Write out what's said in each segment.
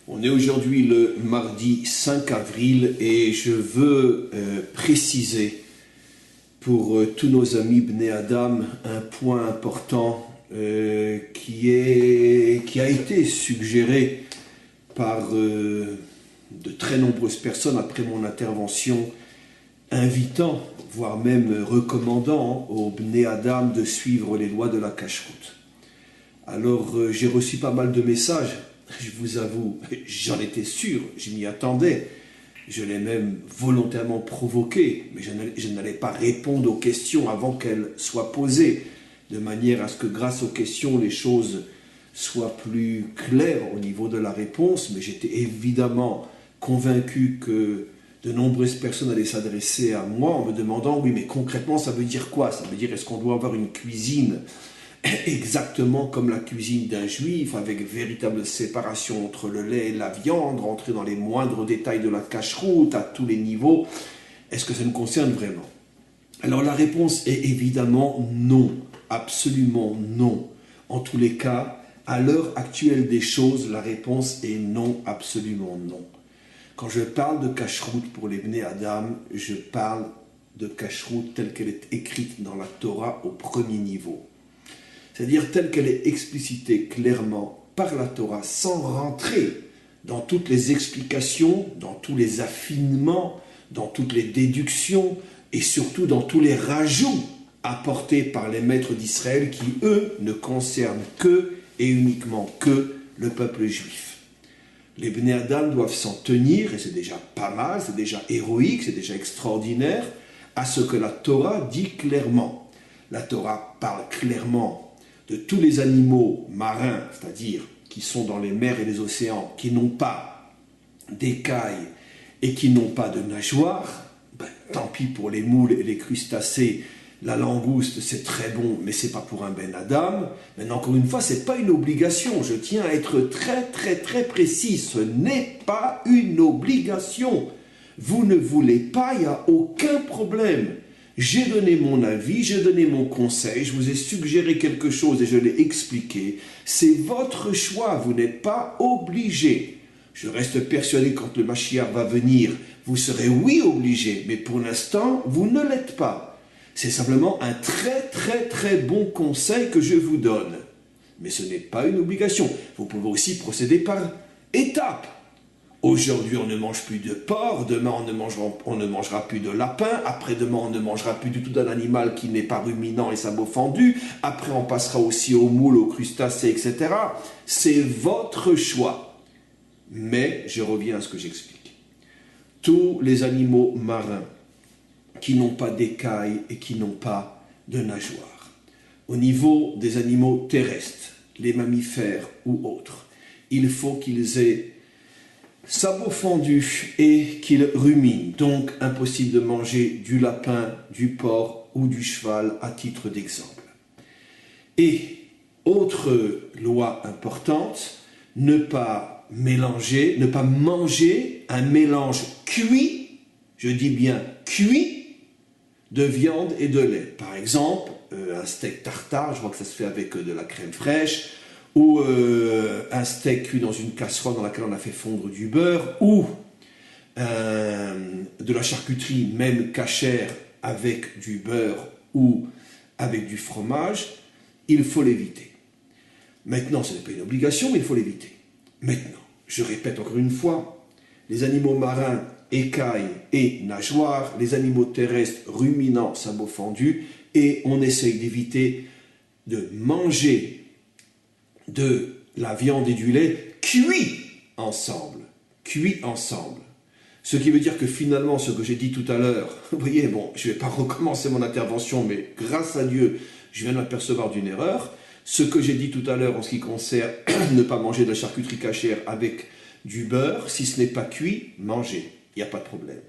On est aujourd'hui le mardi 5 avril et je veux préciser pour tous nos amis Bnei Adam un point important qui a été suggéré par de très nombreuses personnes après mon intervention, invitant, voire même recommandant aux Bnei Adam de suivre les lois de la cacheroute. Alors j'ai reçu pas mal de messages. Je vous avoue, j'en étais sûr, je m'y attendais. Je l'ai même volontairement provoqué, mais je n'allais pas répondre aux questions avant qu'elles soient posées, de manière à ce que grâce aux questions, les choses soient plus claires au niveau de la réponse. Mais j'étais évidemment convaincu que de nombreuses personnes allaient s'adresser à moi en me demandant « Oui, mais concrètement, ça veut dire quoi? Ça veut dire, est-ce qu'on doit avoir une cuisine ?» exactement comme la cuisine d'un juif, avec véritable séparation entre le lait et la viande, rentrer dans les moindres détails de la cacheroute à tous les niveaux. Est-ce que ça nous concerne vraiment? Alors la réponse est évidemment non, absolument non. En tous les cas, à l'heure actuelle des choses, la réponse est non, absolument non. Quand je parle de cacheroute pour les Bnei Adam, je parle de cacheroute telle qu'elle est écrite dans la Torah au premier niveau. C'est-à-dire telle qu'elle est explicitée clairement par la Torah, sans rentrer dans toutes les explications, dans tous les affinements, dans toutes les déductions, et surtout dans tous les rajouts apportés par les maîtres d'Israël qui, eux, ne concernent que et uniquement que le peuple juif. Les Bnei Adam doivent s'en tenir, et c'est déjà pas mal, c'est déjà héroïque, c'est déjà extraordinaire, à ce que la Torah dit clairement. La Torah parle clairement de tous les animaux marins, c'est-à-dire qui sont dans les mers et les océans, qui n'ont pas d'écailles et qui n'ont pas de nageoires, tant pis pour les moules et les crustacés, la langouste c'est très bon, mais c'est pas pour un Ben Adam. Mais encore une fois, c'est pas une obligation, je tiens à être très précis, ce n'est pas une obligation. Vous ne voulez pas, il n'y a aucun problème. J'ai donné mon avis, j'ai donné mon conseil, je vous ai suggéré quelque chose et je l'ai expliqué. C'est votre choix, vous n'êtes pas obligé. Je reste persuadé que quand le Mashiach va venir, vous serez oui obligé, mais pour l'instant, vous ne l'êtes pas. C'est simplement un très bon conseil que je vous donne. Mais ce n'est pas une obligation. Vous pouvez aussi procéder par étapes. Aujourd'hui, on ne mange plus de porc, demain, on ne mangera plus de lapin, après-demain, on ne mangera plus du tout d'un animal qui n'est pas ruminant et sabot fendu, après, on passera aussi aux moules, aux crustacés, etc. C'est votre choix. Mais, je reviens à ce que j'explique. Tous les animaux marins qui n'ont pas d'écailles et qui n'ont pas de nageoires, au niveau des animaux terrestres, les mammifères ou autres, il faut qu'ils aient sabot fendu et qu'il rumine, donc impossible de manger du lapin, du porc ou du cheval à titre d'exemple. Et autre loi importante, ne pas manger un mélange cuit, je dis bien cuit, de viande et de lait. Par exemple, un steak tartare, je vois que ça se fait avec de la crème fraîche, ou un steak cuit dans une casserole dans laquelle on a fait fondre du beurre, ou de la charcuterie, même cachère, avec du beurre ou avec du fromage, il faut l'éviter. Maintenant, ce n'est pas une obligation, mais il faut l'éviter. Maintenant, je répète encore une fois, les animaux marins, écailles et nageoires, les animaux terrestres, ruminants, sabots fendus, et on essaye d'éviter de manger de la viande et du lait cuits ensemble. Ce qui veut dire que finalement, ce que j'ai dit tout à l'heure, vous voyez, bon, je ne vais pas recommencer mon intervention, mais grâce à Dieu, je viens d'apercevoir d'une erreur. Ce que j'ai dit tout à l'heure en ce qui concerne ne pas manger de la charcuterie cachère avec du beurre, si ce n'est pas cuit, mangez, il n'y a pas de problème.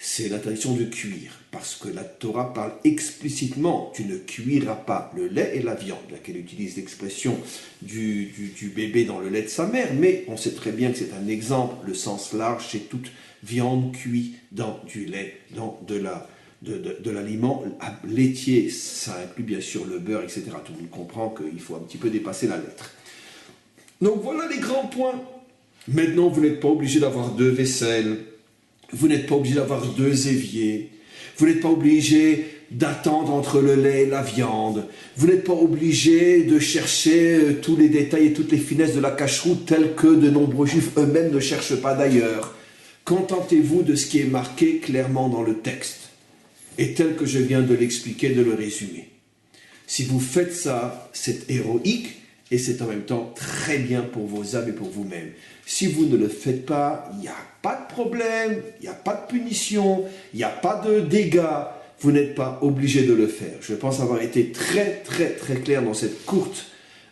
C'est l'interdiction de cuire, parce que la Torah parle explicitement, tu ne cuiras pas le lait et la viande, laquelle utilise l'expression du bébé dans le lait de sa mère, mais on sait très bien que c'est un exemple, le sens large, c'est toute viande cuite dans du lait, dans de l'aliment laitier, ça inclut bien sûr le beurre, etc. Tout le monde comprend qu'il faut un petit peu dépasser la lettre. Donc voilà les grands points. Maintenant, vous n'êtes pas obligé d'avoir 2 vaisselles. Vous n'êtes pas obligé d'avoir 2 éviers. Vous n'êtes pas obligé d'attendre entre le lait et la viande. Vous n'êtes pas obligé de chercher tous les détails et toutes les finesses de la cacheroute tels que de nombreux juifs eux-mêmes ne cherchent pas d'ailleurs. Contentez-vous de ce qui est marqué clairement dans le texte et tel que je viens de l'expliquer, de le résumer. Si vous faites ça, c'est héroïque et c'est en même temps très bien pour vos âmes et pour vous-même. Si vous ne le faites pas, il n'y a pas de problème, il n'y a pas de punition, il n'y a pas de dégâts. Vous n'êtes pas obligé de le faire. Je pense avoir été très clair dans cette courte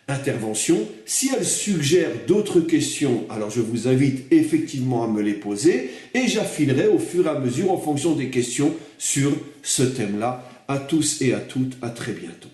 intervention. Si elle suggère d'autres questions, alors je vous invite effectivement à me les poser et j'affinerai au fur et à mesure en fonction des questions sur ce thème-là. À tous et à toutes, à très bientôt.